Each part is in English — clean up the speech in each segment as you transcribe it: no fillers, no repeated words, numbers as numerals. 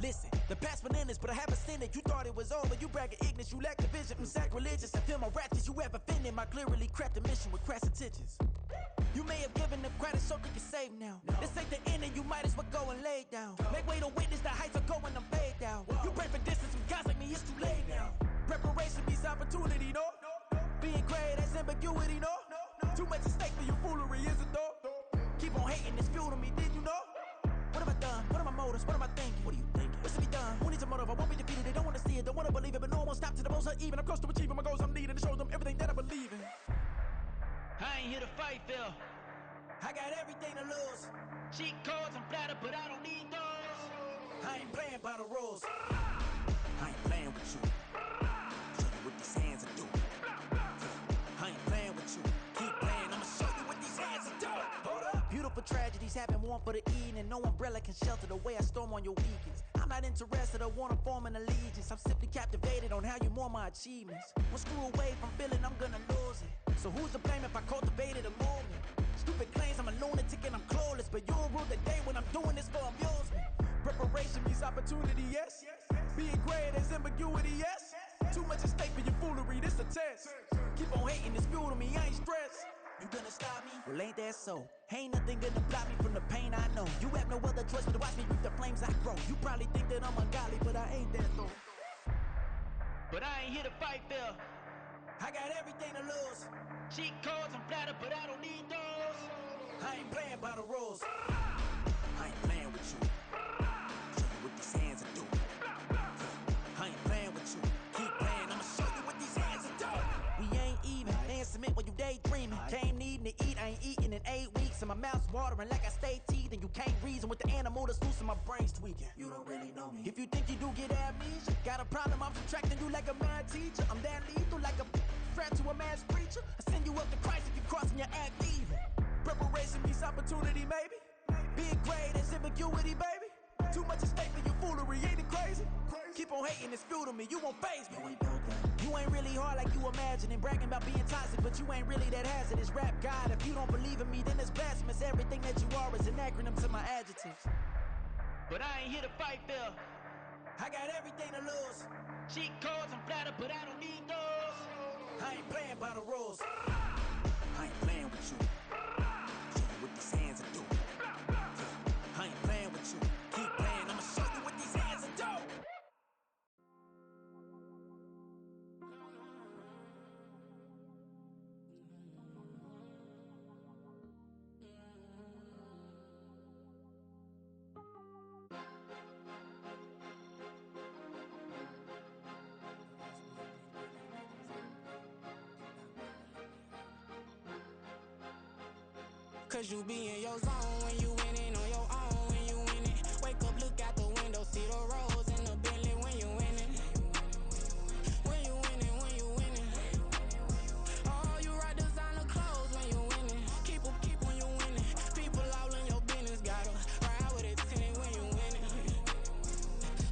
Listen, the past been endless, but I haven't seen it. You thought it was over, you bragging ignorance, you lack the vision. I'm sacrilegious, I feel my ratchets, you have offended my clearly crafted mission with crass intentions. You may have given them credit so they can save now. This ain't the end and you might as well go and lay down. Make way to witness the heights are going, I'm paid down. You pray for distance with guys like me, it's too late now. Preparation means opportunity, no? Being great, that's ambiguity, no? Too much at stake for your foolery, is it though? Keep on hating, it's fuel to me, did you know? What have I done? What are my motives? What am I thinking? What are you thinking? What's to be done? Who needs a motive? I won't be defeated, they don't wanna see it, don't wanna believe it. But no one won't stop to the most even. I'm close to achieving my goals, I'm needing to show them everything that I believe in. I ain't here to fight, Phil. I got everything to lose. Cheat codes, I'm flattered, but I don't need those. I ain't playing by the rules. I ain't playing with you. Show you what these hands are doing. I ain't playing with you. Keep playing, I'ma show you what these hands are doing. Hold up. Beautiful tragedies happen, one for the evening, and no umbrella can shelter the way I storm on your weekends. I'm not interested, I wanna form an allegiance. I'm simply captivated on how you mourn my achievements. One screw away from feeling I'm gonna lose it. So who's to blame if I cultivated a movement? Stupid claims I'm a lunatic and I'm clueless, but you'll rule the day when I'm doing this for amusement. Preparation means opportunity, yes. Being great, there's ambiguity, yes. Too much at stake for your foolery, this a test. Keep on hating, it's fuel to me, I ain't stressed. You gonna stop me? Well, ain't that so? Ain't nothing gonna block me from the pain I know. You have no other choice but to watch me reap the flames I grow. You probably think that I'm ungodly, but I ain't that though. But I ain't here to fight, Phil. I got everything to lose. Cheat codes, I'm flattered, but I don't need those. I ain't playing by the rules. I ain't playing with you. Show you what these hands are doing. I ain't playing with you. Keep playing, I'ma show you what these hands are doing. We ain't even, they ain't submit when you daydreaming. Came needing to eat, I ain't eating in 8 weeks. And my mouth's watering like I stay teething. You can't reason with the animal that's loose and my brain's tweaking. You don't really know me. If you think you do get amnesia, got a problem, I'm subtracting you like a mad teacher. I'm that lethal like a threat to a mass preacher. I send you up to Christ if you crossing your act evil. Preparation means opportunity, maybe. Being great is ambiguity, baby. Too much at stake for your foolery, ain't it crazy? Keep on hating, it's fuel to me, you won't faze me. You ain't really hard like you imagine and bragging about being toxic, but you ain't really that hazardous. Rap God, if you don't believe in me, then it's blasphemous. Everything that you are is an acronym to my adjectives. But I ain't here to fight, Phil. I got everything to lose. Cheat codes, I'm flattered, but I don't need those. I ain't playing by the rules. I ain't playing with you. Show you what these hands are doing. I ain't playing with you. Keep playing, I'ma show you what these hands are doing. Cause you be in your zone when you winning on your own when you winning. Wake up, look out the window, see the rose in the Bentley when you winning. When you winning, when you winning. Oh, you rock designer clothes when you winning. Keep when you winning. People all in your business, gotta ride with it tinted when you winning.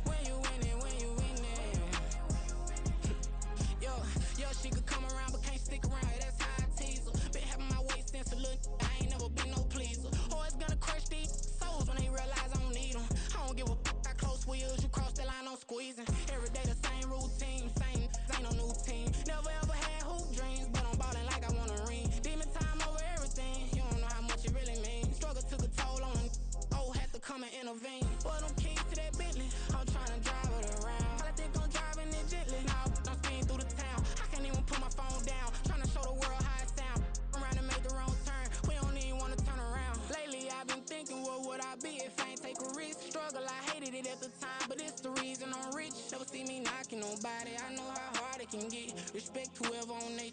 When you winning, when you winning. Yo, she could come around but can't stick around, that's how I tease her. Been having my way since a little, I ain't never been no pleaser. Always gonna crush these souls when they realize I don't need them. I don't give a I close wheels, you cross the line, I'm squeezing. Every day the same routine, same, ain't no new team. Never ever had hoop dreams, but I'm ballin' like I wanna ring. Demon time over everything, you don't know how much it really means. Struggle took a toll on them, had to come and intervene. Boy, them keys to that Bentley, I'm tryna drive it around. I think I'm driving it gently, now I'm speeding through the town. I can't even put my phone down, tryna show the world how it sound. Around and make the wrong turn, we don't even wanna turn around. Lately I've been thinking, what would I be if I ain't take a risk? Struggle, I hated it at the time, but it's the reason I'm rich. Never see me knocking nobody, I know how hard it can get. Respect whoever on they,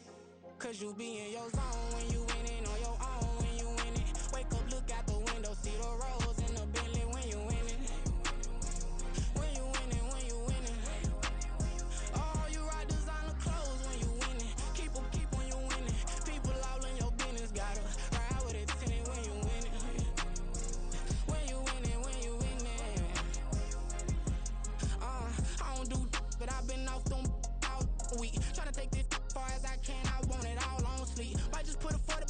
cause you be in your zone when you winning on your own when you winning. Wake up, look out the window, see the rose in the Bentley when you winning. When you winning, when you winning. Oh, you rock designer clothes when you winning. Keep when you winning. People all in your business, gotta ride with it tinted when you winning. When you winning, when you winning. I don't do but I've been off them all week. Tryna take this far as I can, I want it all on sleep. Might just put a 40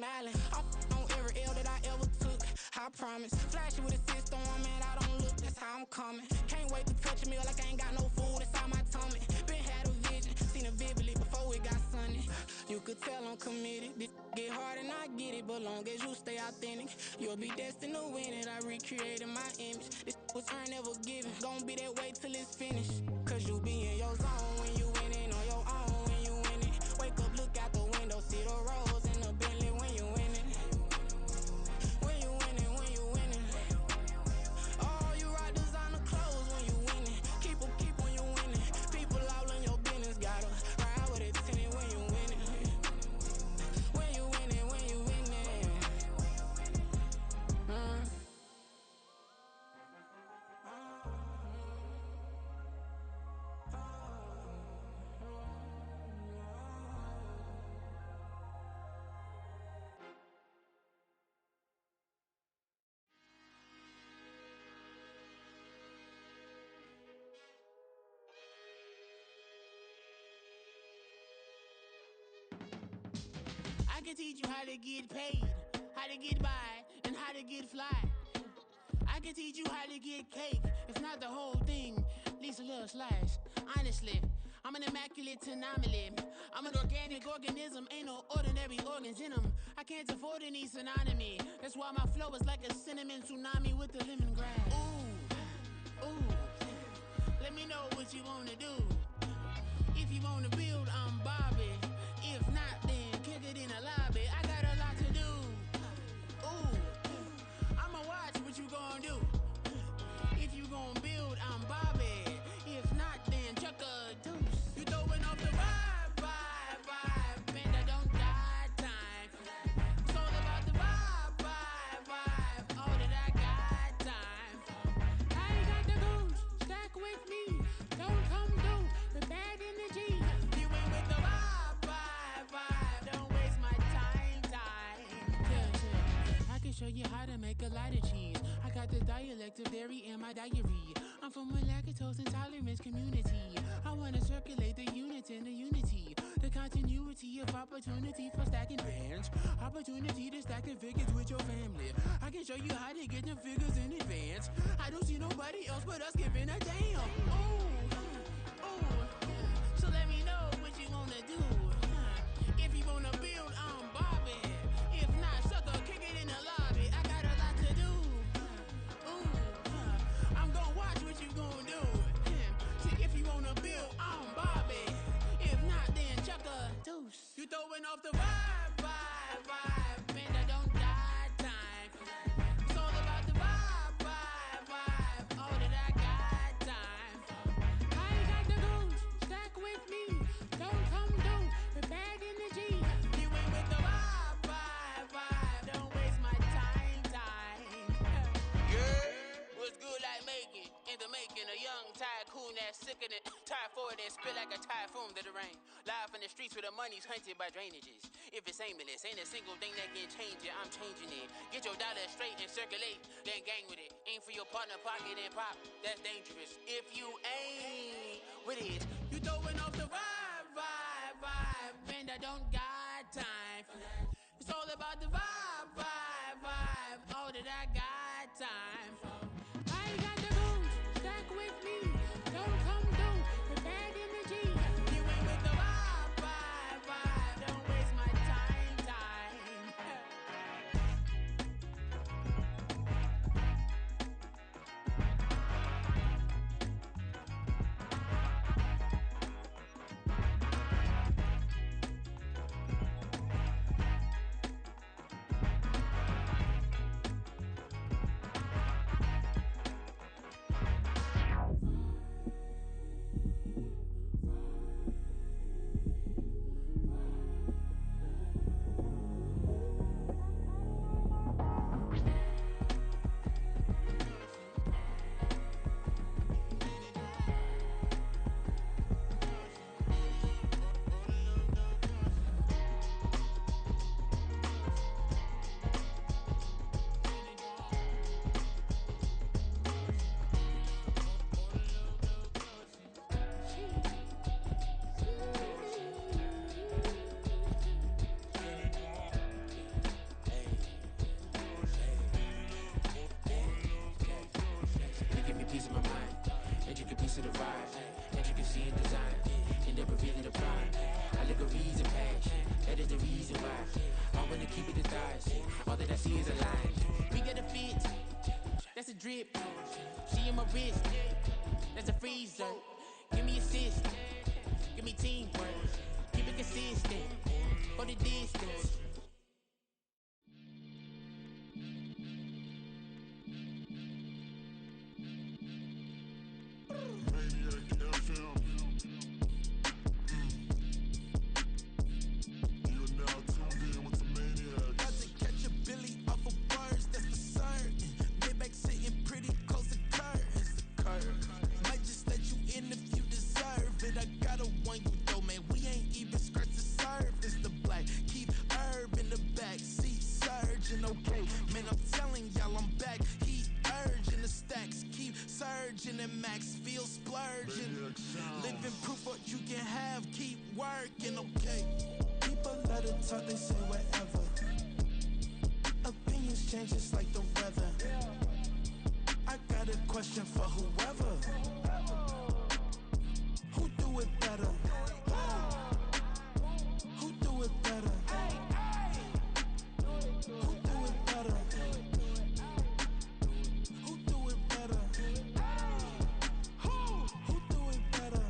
smiling. I'm on every L that I ever took, I promise. Flashing with a system, man, I don't look, that's how I'm coming. Can't wait to touch a meal like I ain't got no food inside my tummy. Been had a vision, seen it vividly before it got sunny. You could tell I'm committed. This get hard and I get it, but long as you stay authentic, you'll be destined to win it. I recreated my image. This was earned, never given. Gonna be that way till it's finished. Cause you be in your zone when you winning on your own when you winning. Wake up, look out the window, see the rose in the Bentley when you winning. When you winning, when you winning. Oh, you rock designer clothes when you winning. Keep when you winning. People all in your business, gotta ride with it tinted when you winning. When you winning, when you winning. I can teach you how to get paid, how to get by, and how to get fly. I can teach you how to get cake, if not the whole thing, at least a little slice. Honestly, I'm an immaculate anomaly. I'm an organic organism, ain't no ordinary organs in them. I can't afford any synonymy. That's why my flow is like a cinnamon tsunami with the lemongrass. Ooh, ooh, let me know what you wanna do. If you wanna build, I'm Bobby. If not, then kick it in the lobby. I got a lot to do. Ooh, I'ma watch what you gon' do. If you gon' build, I'm Bobby. If not, then chuck a deuce. You throwing off the vibe, man, I don't got time. It's all about the vibe, all that I got time. I ain't got the goose, stack with me. Don't come through with bad energy. You ain't with the vibe, don't waste my time. Yeah, I can show you how to make a lot of cheese. I got the dialect of dairy in my diary. I'm from a lactose intolerance community. I wanna circulate the units and the unity. The continuity of opportunity for stacking bands. Opportunity to stack the figures with your family. I can show you how to get the figures in advance. I don't see nobody else but us giving a damn. Ooh, so let me know what you wanna do. If you wanna build, I'm Bobby. If not, sucker, kick it in the lobby. I got a lot to do. Ooh, I'm gonna watch what you gonna do. See, if you wanna build, I'm Bobby. If not, then chuck a deuce. You throwing off the vibe, man, I don't got time. It's all about the vibe, all that I got time. I ain't got the goose, stack with me. Don't come through with bad energy. You ain't with the vibe, don't waste my time. Yeah, what's good like making? In the making, a young tycoon that's sick of it. Tired for it and spit like a typhoon to the rain. Live in the streets where the money's hunted by drainages. If it's aimless, ain't a single thing that can change it. I'm changing it. Get your dollar straight and circulate, then gang with it. Aim for your partner pocket and pop. That's dangerous. If you ain't with it, you throwing off the vibe, man, I don't got time for that. It's all about the vibe, all that I got time for. I ain't got the goose, stack with me. Don't come through with bad energy. You ain't with the vibe, don't waste my time. piece of the vibe. Intricacy and design, and they're revealing the pride. Allegories and passion, that is the reason why I wanna keep it the thighs. All that I see is a lie. We got a fit, that's a drip. She in my wrist, that's a freezer. Give me assist, give me teamwork. Keep it consistent, go the distance. They say whatever. Opinions change just like the weather. I got a question for whoever. Who do it better? Who do it better? Who do it better? Who do it better? Who do it better?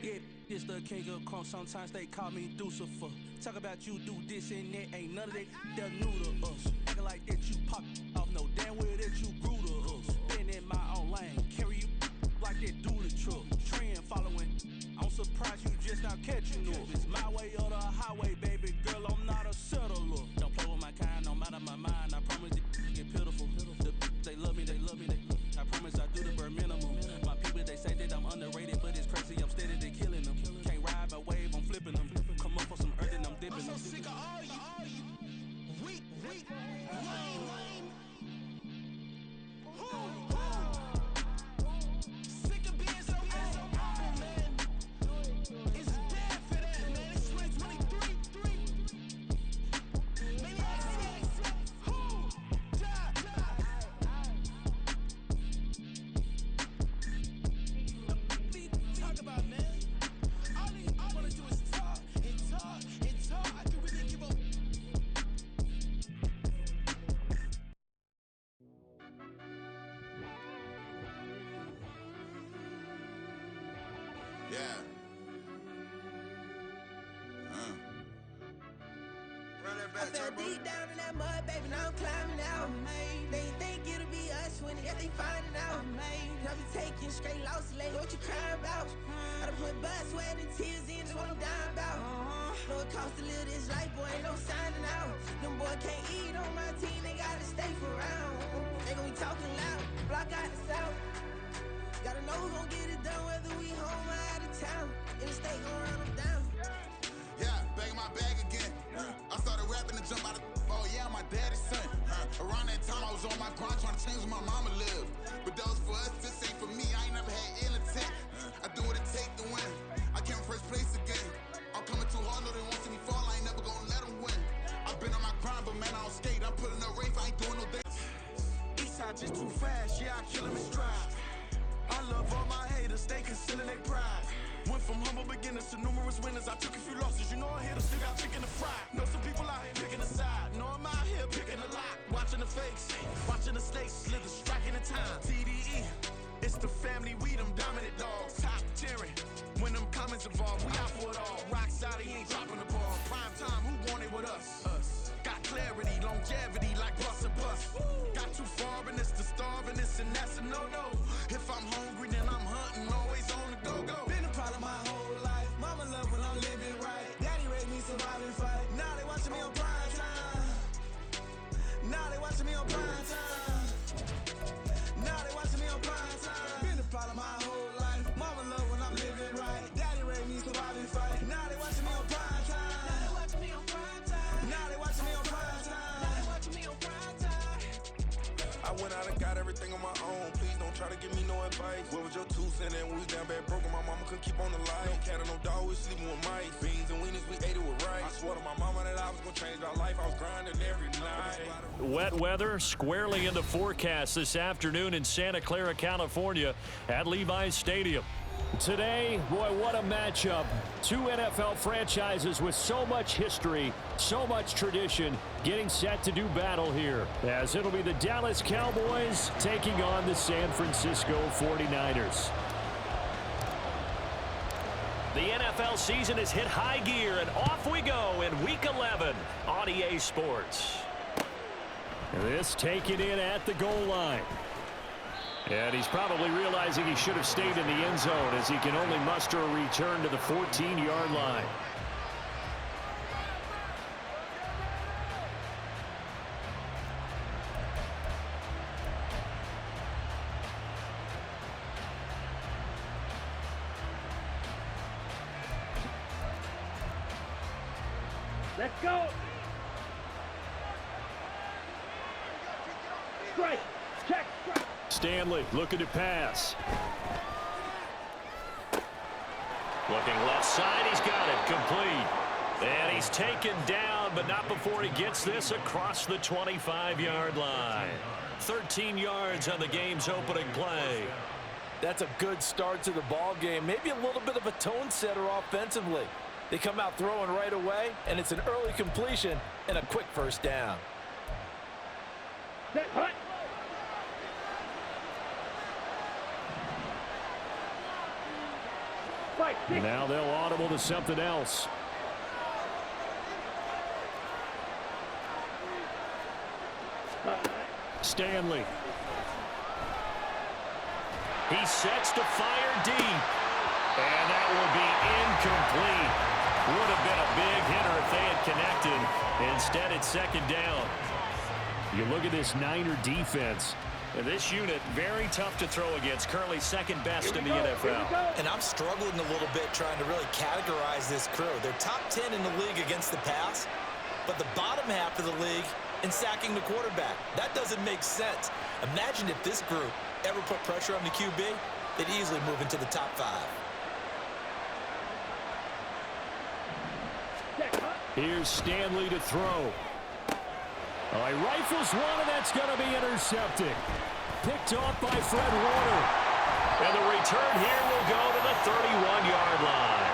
Yeah, this the king of crunk. Sometimes they call me Lucifer. Talk about you do this and that, ain't none of that they're new to us. Acting like that you pop off, no damn well that you grew to us. Been in my own lane, carry you like that do the truck. Trend following, I'm surprised you just not catching up. It's my way or the highway, baby girl, I'm not a settler. Don't play with my kind, no matter my mind, I promise it get pitiful. They love me, they love me, I promise I do the bare minimum. My people, they say that I'm underrated, but it's crazy, I'm steady, they killing them. Can't ride my wave, I'm flipping them. Come up for some earth and I'm dipping them. I'm so sick of all you weak, lame. Sick of being so humble, man. It's dead for that, man. It's 2023. Maniacs. Who? Die. Talk about, man. All I wanna do is talk and talk and talk. I can really give a Yeah. Run that I back, fell turbo. deep down in that mud, baby, now I'm climbing out. They think it'll be us when yet they finding out. I be taking straight losses, lady, what you crying about? I done put blood, sweat, and tears in, that's what I'm dying about. Know it costs to live this life, boy, ain't no signing out. Them boy can't eat on my team, they gotta stay for round. They gon' be talking loud, block out the south. Gotta know who gon' get it done, whether we home or out of town. In the state gon' run them down. Yeah, back in my bag again. I started rapping to jump out of. Oh yeah, I'm my daddy's son. Around that time I was on my grind trying to change where my mama lived. But that was for us, this ain't for me. I ain't never had ill intent. I do what it take to win. I came first place again. I'm coming too hard, no they won't see me fall. I ain't never gonna let them win. I've been on my grind, but man I don't skate. I'm putting up race, I ain't doing no dance. Eastside just too fast, yeah, I kill him in stride. I love all my haters, they concealing their pride. Went from humble beginners to numerous winners. I took a few losses, you know I hit them, still got chicken to fry. Know some people out here picking a side, know I'm out here picking a lot. Watching the fakes, watching the snakes, slither, striking the time. TDE, it's the family, we them dominant dogs. Top tiering, when them comments involved, we out for it all. Rock solid, he ain't dropping the ball. Prime time, who want it with us? Got clarity, longevity, like bus and bus. Got too far and it's the starving, this and that's a no-no. If I'm hungry, then I'm hunting, always on the go-go. Been a problem my whole life. Mama love when I'm living right. Daddy raised me survive and fight. Now they watching me on prime time. Now they watching me on prime time. Now they watching me on prime time. Been a problem my whole life. Mama love when I'm living right. Daddy raised me survive and fight. Now they watching me on prime time. Now they watching me on prime time. Now they watching me on prime time. Now they watching me on prime time. I went out and got everything on my own. Please don't try to give me no advice. What was your 2 cents and we was down bad broke and my mama couldn't keep on the light. No cat or no dog, we sleeping with mice. Beans and weenies, we ate it with rice. I swore to my mama that I was gonna change our life. I was grinding every night. Wet weather squarely in the forecast this afternoon in Santa Clara, California at Levi's Stadium. Today, boy, what a matchup. 2 NFL franchises with so much history, so much tradition, getting set to do battle here, as it'll be the Dallas Cowboys taking on the San Francisco 49ers. The NFL season has hit high gear, and off we go in Week 11 on EA Sports. This taken in at the goal line. And he's probably realizing he should have stayed in the end zone as he can only muster a return to the 14-yard line. Let's go. Strike. Check. Strike. Stanley looking to pass. Looking left side, he's got it complete. And he's taken down, but not before he gets this across the 25-yard line. 13 yards on the game's opening play. That's a good start to the ball game. Maybe a little bit of a tone setter offensively. They come out throwing right away, and it's an early completion and a quick first down. Now they'll audible to something else. Stanley. He sets to fire deep. And that will be incomplete. Would have been a big hitter if they had connected. Instead, it's second down. You look at this Niner defense. This unit, very tough to throw against. Currently second best in the NFL. And I'm struggling a little bit trying to really categorize this crew. They're top 10 in the league against the pass, but the bottom half of the league in sacking the quarterback. That doesn't make sense. Imagine if this group ever put pressure on the QB, they'd easily move into the top 5. Here's Stanley to throw. Oh, he rifles one, and that's going to be intercepted. Picked off by Fred Warner. And the return here will go to the 31-yard line.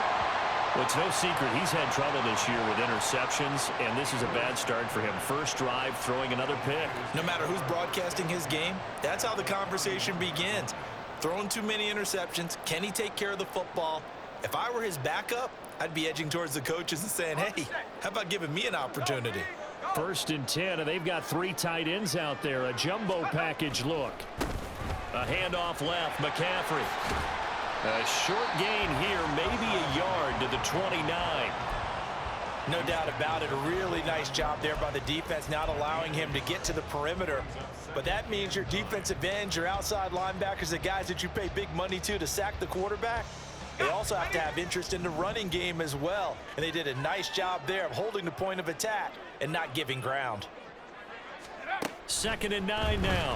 Well, it's no secret he's had trouble this year with interceptions, and this is a bad start for him. First drive, throwing another pick. No matter who's broadcasting his game, that's how the conversation begins. Throwing too many interceptions, can he take care of the football? If I were his backup, I'd be edging towards the coaches and saying, hey, how about giving me an opportunity? 1st and 10, and they've got 3 tight ends out there. A jumbo package look. A handoff left, McCaffrey. A short gain here, maybe a yard to the 29. No doubt about it. A really nice job there by the defense, not allowing him to get to the perimeter. But that means your defensive ends, your outside linebackers, the guys that you pay big money to sack the quarterback, they also have to have interest in the running game as well. And they did a nice job there of holding the point of attack and not giving ground. 2nd and 9 now.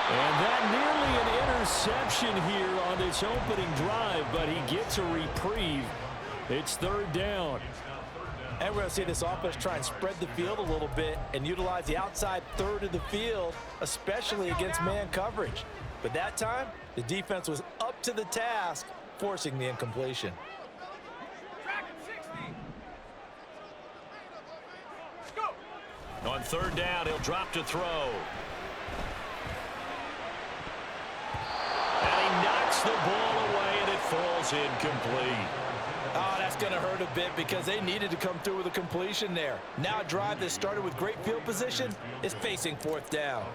And that nearly an interception here on this opening drive, but he gets a reprieve. It's 3rd down. And we're going to see this offense try and spread the field a little bit and utilize the outside third of the field, especially against man coverage. But that time, the defense was up to the task, forcing the incompletion. On 3rd down, he'll drop to throw. And he knocks the ball away, and it falls incomplete. Oh, that's going to hurt a bit because they needed to come through with a completion there. Now a drive that started with great field position is facing 4th down.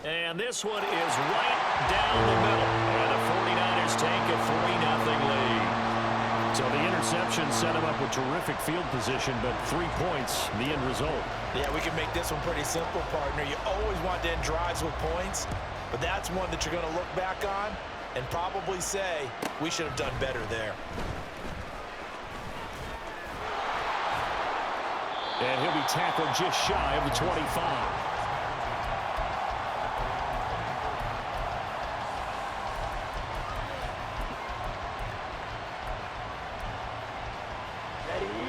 And this one is right down the middle. And the 49ers take a 3-0 lead. So the interception set him up with terrific field position, but 3 points, the end result. Yeah, we can make this one pretty simple, partner. You always want to end drives with points, but that's one that you're going to look back on and probably say, we should have done better there. And he'll be tackled just shy of the 25.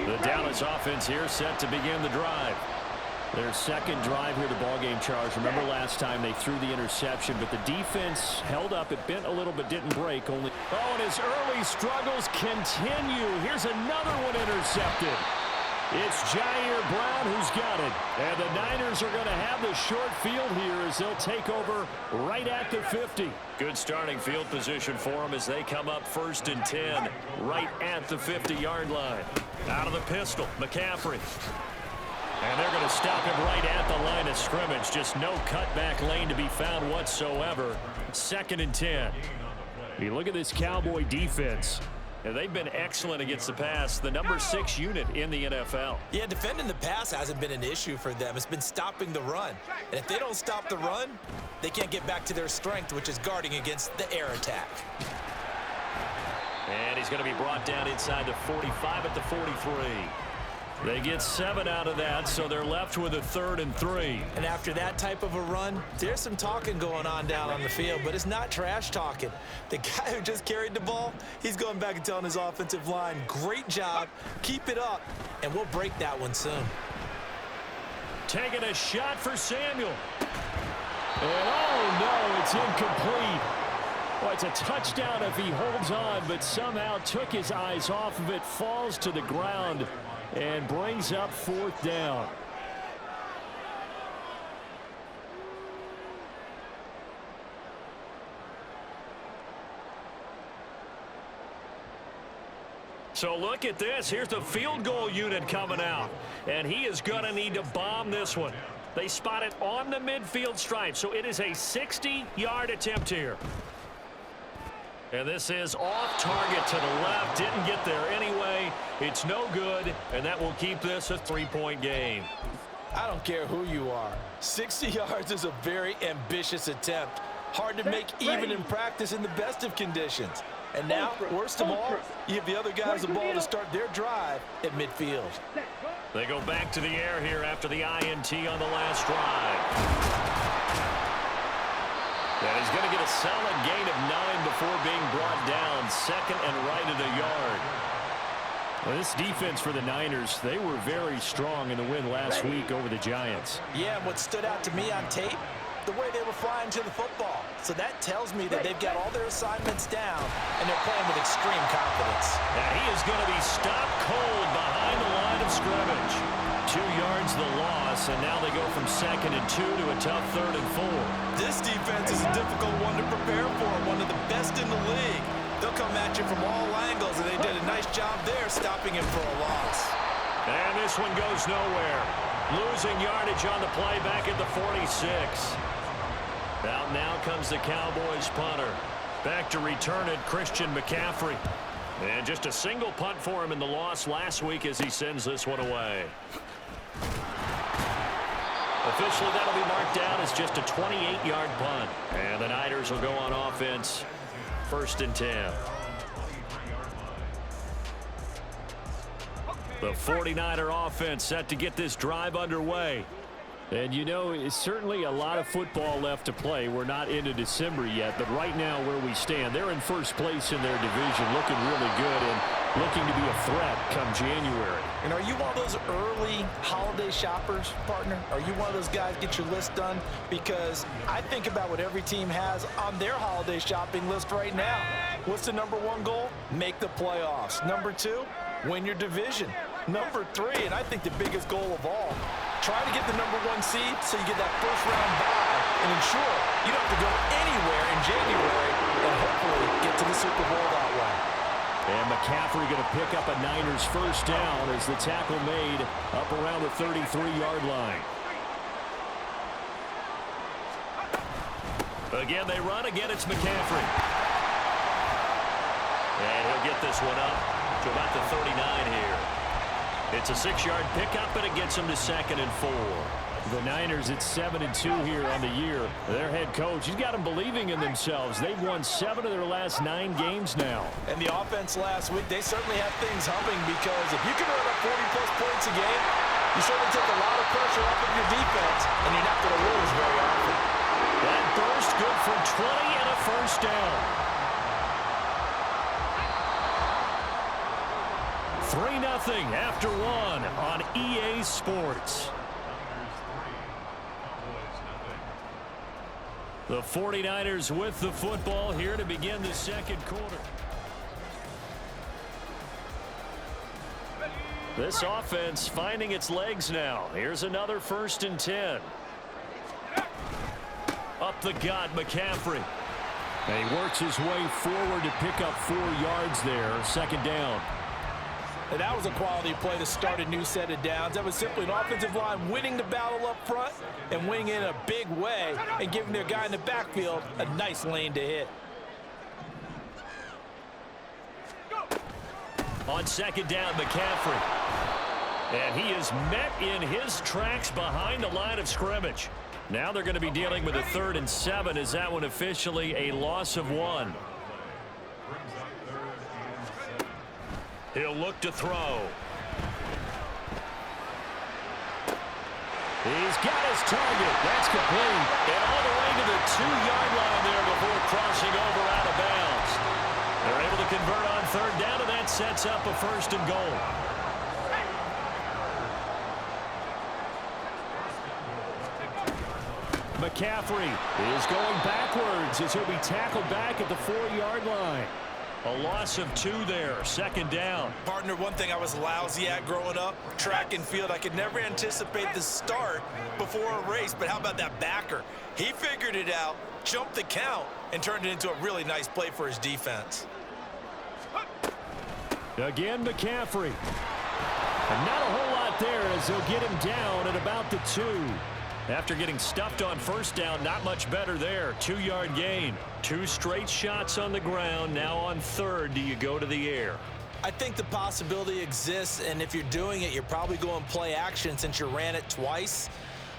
The Dallas offense here set to begin the drive. Their second drive here, the ballgame, Charles. Remember last time they threw the interception, but the defense held up. It bent a little but didn't break. Oh, and his early struggles continue. Here's another one intercepted. It's Jair Brown who's got it. And the Niners are going to have the short field here as they'll take over right at the 50. Good starting field position for them as they come up 1st and 10 right at the 50-yard line. Out of the pistol, McCaffrey. And they're going to stop him right at the line of scrimmage. Just no cutback lane to be found whatsoever. 2nd and 10. You look at this Cowboy defense. And they've been excellent against the pass, the number 6 unit in the NFL. Yeah, defending the pass hasn't been an issue for them. It's been stopping the run. And if they don't stop the run, they can't get back to their strength, which is guarding against the air attack. And he's going to be brought down inside the 45 at the 43. They get 7 out of that, so they're left with a 3rd and 3. And after that type of a run, there's some talking going on down on the field, but it's not trash talking. The guy who just carried the ball, he's going back and telling his offensive line, great job, keep it up, and we'll break that one soon. Taking a shot for Samuel. And oh no, it's incomplete. Well, it's a touchdown if he holds on, but somehow took his eyes off of it, falls to the ground, and brings up 4th down. So look at this. Here's the field goal unit coming out. And he is going to need to bomb this one. They spot it on the midfield stripe. So it is a 60-yard attempt here. And this is off target to the left. Didn't get there anyway. It's no good, and that will keep this a 3-point game. I don't care who you are. 60 yards is a very ambitious attempt. Hard to make even in practice in the best of conditions. And now, worst of all, you give the other guys the ball to start their drive at midfield. They go back to the air here after the INT on the last drive. And he's going to get a solid gain of 9 before being brought down. 2nd and right at a yard. Well, this defense for the Niners, they were very strong in the win last week over the Giants. Yeah, and what stood out to me on tape, the way they were flying to the football. So that tells me that they've got all their assignments down, and they're playing with extreme confidence. And he is going to be stopped cold behind the line of scrimmage. 2 yards the loss, and now they go from 2nd and 2 to a tough 3rd and 4. This defense is a difficult one to prepare for, one of the best in the league. They'll come at you from all angles, and they did a nice job there stopping him for a loss. And this one goes nowhere. Losing yardage on the play back at the 46. Out now comes the Cowboys punter. Back to return it, Christian McCaffrey. And just a single punt for him in the loss last week as he sends this one away. Officially, that'll be marked down as just a 28-yard punt. And the Niners will go on offense, 1st and 10. The 49er offense set to get this drive underway. And you know, it's certainly a lot of football left to play. We're not into December yet, but right now where we stand, they're in 1st place in their division, looking really good and looking to be a threat come January. And are you one of those early holiday shoppers, partner? Are you one of those guys get your list done? Because I think about what every team has on their holiday shopping list right now. What's the number 1 goal? Make the playoffs. Number 2, win your division. Number 3, and I think the biggest goal of all, try to get the number 1 seed so you get that 1st round bye and ensure you don't have to go anywhere in January and hopefully get to the Super Bowl that way. And McCaffrey going to pick up a Niners 1st down as the tackle made up around the 33-yard line. Again, they run. Again, it's McCaffrey. And he'll get this one up to about the 39 here. It's a 6-yard pickup, and it gets him to 2nd and 4. The Niners at 7-2 here on the year. Their head coach, he's got them believing in themselves. They've won 7 of their last 9 games now. And the offense last week, they certainly have things humming because if you can run up 40-plus points a game, You certainly take a lot of pressure off of your defense, and you're not going to lose very often. That burst good for 20 and a first down. 3-0 after one on EA Sports. The 49ers with the football here to begin the second quarter. This offense finding its legs now. Here's another 1st and 10. Up the gut, McCaffrey. And he works his way forward to pick up 4 yards there. 2nd down. And that was a quality play to start a new set of downs. That was simply an offensive line winning the battle up front and winning in a big way and giving their guy in the backfield a nice lane to hit. On 2nd down, McCaffrey. And he is met in his tracks behind the line of scrimmage. Now they're going to be dealing with a 3rd and 7 as that one officially a loss of 1. He'll look to throw. He's got his target. That's complete. And all the way to the 2-yard line there before crossing over out of bounds. They're able to convert on 3rd down, and that sets up a 1st and goal. McCaffrey is going backwards as he'll be tackled back at the 4-yard line. A loss of 2 there, 2nd down. Partner, one thing I was lousy at growing up, track and field. I could never anticipate the start before a race, but how about that backer? He figured it out, jumped the count, and turned it into a really nice play for his defense. Again, McCaffrey. And not a whole lot there as they'll get him down at about the 2. After getting stuffed on 1st down, not much better there. 2-yard gain. 2 straight shots on the ground. Now on 3rd, do you go to the air? I think the possibility exists, and if you're doing it, you're probably going play action since you ran it twice.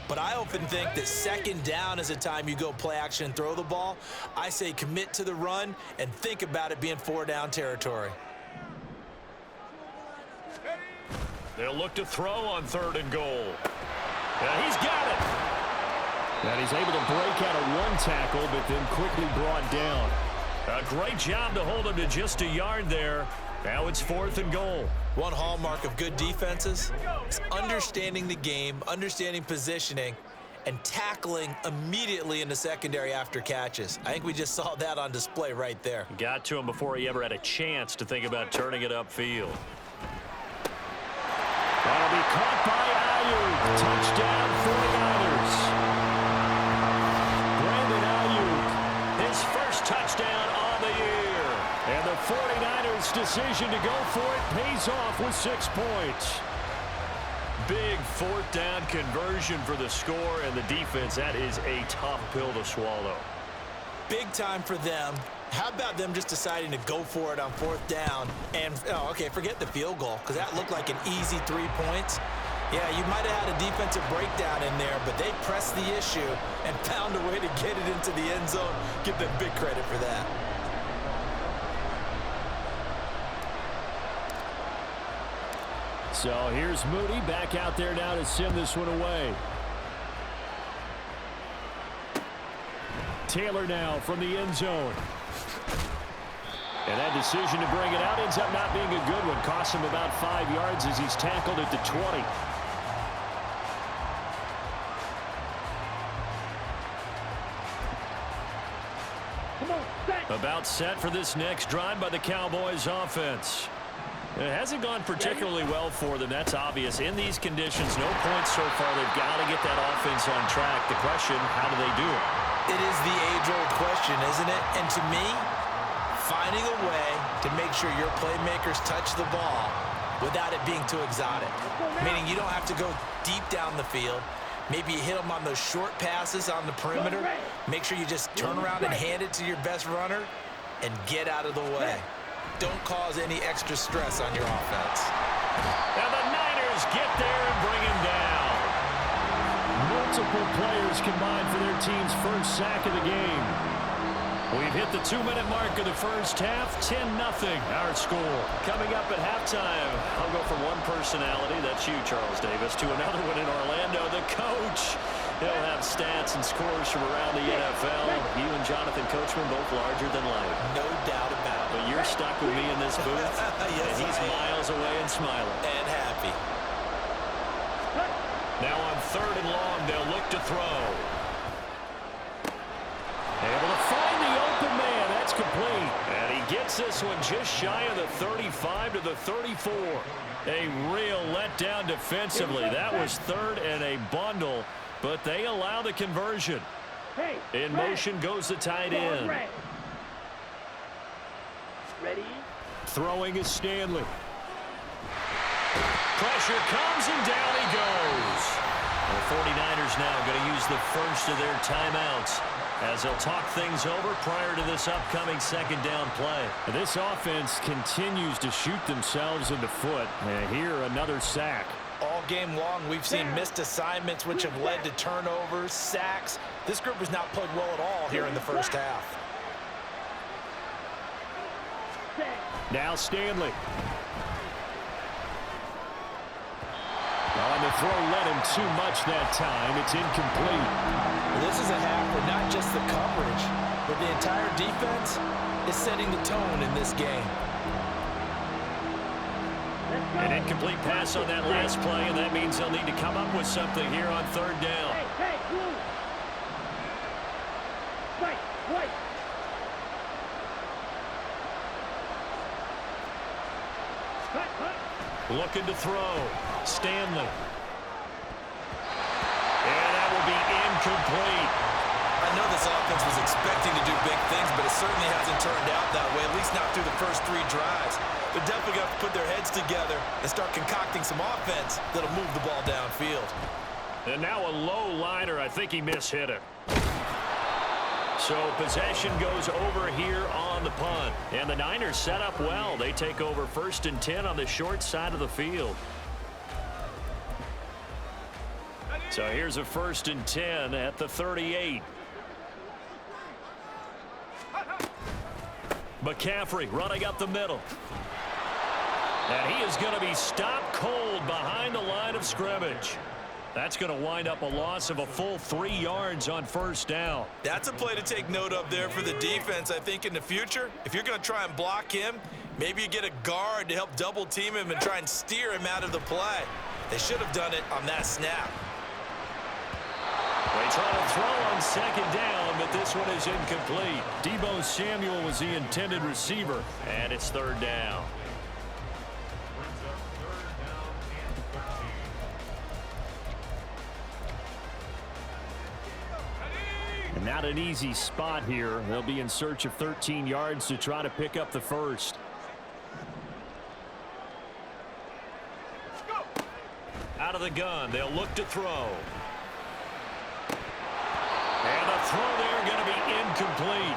But I often think that 2nd down is a time you go play action and throw the ball. I say commit to the run and think about it being 4-down territory. They'll look to throw on 3rd and goal. And he's got it. And he's able to break out of 1 tackle, but then quickly brought down. A great job to hold him to just a yard there. Now it's 4th and goal. One hallmark of good defenses is understanding the game, understanding positioning, and tackling immediately in the secondary after catches. I think we just saw that on display right there. Got to him before he ever had a chance to think about turning it upfield. That'll be caught by Ayuk. Touchdown 49ers. Brandon Ayuk, his first touchdown on the year. And the 49ers' decision to go for it pays off with 6 points. Big 4th down conversion for the score, and the defense, that is a tough pill to swallow. Big time for them. How about them just deciding to go for it on 4th down and, okay, forget the field goal because that looked like an easy 3 points. Yeah, you might have had a defensive breakdown in there, but they pressed the issue and found a way to get it into the end zone. Give them big credit for that. So here's Moody back out there now to send this one away. Taylor now from the end zone. And that decision to bring it out ends up not being a good one. Costs him about 5 yards as he's tackled at the 20. About set for this next drive by the Cowboys offense. It hasn't gone particularly well for them. That's obvious. In these conditions, no points so far. They've got to get that offense on track. The question, how do they do it? It is the age-old question, isn't it? And to me, finding a way to make sure your playmakers touch the ball without it being too exotic. Meaning you don't have to go deep down the field. Maybe you hit them on those short passes on the perimeter. Make sure you just turn around and hand it to your best runner and get out of the way. Don't cause any extra stress on your offense. And the Niners get there and bring him down. Multiple players combined for their team's first sack of the game. We've hit the 2-minute mark of the first half. 10-0 our score. Coming up at halftime, I'll go from one personality, that's you, Charles Davis, to another one in Orlando, the coach. He'll have stats and scores from around the NFL. You and Jonathan Coachman both larger than life. No doubt about it. But you're stuck with me in this booth, yes, and he's miles away and smiling. And happy. Now on 3rd and long, they'll look to throw. Able to find the open man. That's complete. And he gets this one just shy of the 35 to the 34. A real letdown defensively. That was 3rd and a bundle, but they allow the conversion. In motion goes the tight end. Ready? Throwing is Stanley. Pressure comes and down he goes. The 49ers now going to use the first of their timeouts as they'll talk things over prior to this upcoming 2nd down play. This offense continues to shoot themselves in the foot. And here, another sack. All game long, we've seen missed assignments, which have led to turnovers, sacks. This group has not played well at all here in the first half. Now Stanley. On the throw, led him too much that time. It's incomplete. Well, this is a half where not just the coverage, but the entire defense is setting the tone in this game. An incomplete pass on that last play, and that means they'll need to come up with something here on 3rd down. Hey, move. Fight. Looking to throw. Stanley. And that will be incomplete. I know this offense was expecting to do big things, but it certainly hasn't turned out that way, at least not through the first 3 drives. They're definitely going to put their heads together and start concocting some offense that'll move the ball downfield. And now a low liner. I think he mishit it. So possession goes over here on the punt. And the Niners set up well. They take over 1st and 10 on the short side of the field. So here's a 1st and 10 at the 38. McCaffrey running up the middle. And he is going to be stopped cold behind the line of scrimmage. That's going to wind up a loss of a full 3 yards on 1st down. That's a play to take note of there for the defense. I think in the future, if you're going to try and block him, maybe you get a guard to help double team him and try and steer him out of the play. They should have done it on that snap. They try to throw on 2nd down, but this one is incomplete. Deebo Samuel was the intended receiver, and it's 3rd down. And not an easy spot here. They'll be in search of 13 yards to try to pick up the first. Out of the gun, they'll look to throw. And the throw there going to be incomplete.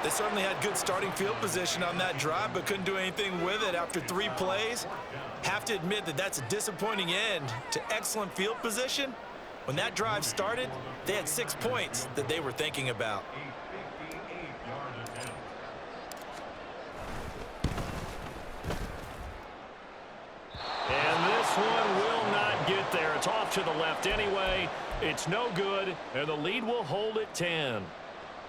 They certainly had good starting field position on that drive, but couldn't do anything with it after 3 plays. Have to admit that that's a disappointing end to excellent field position. When that drive started, they had 6 points that they were thinking about. And this one will not get there. It's off to the left anyway. It's no good, and the lead will hold at 10.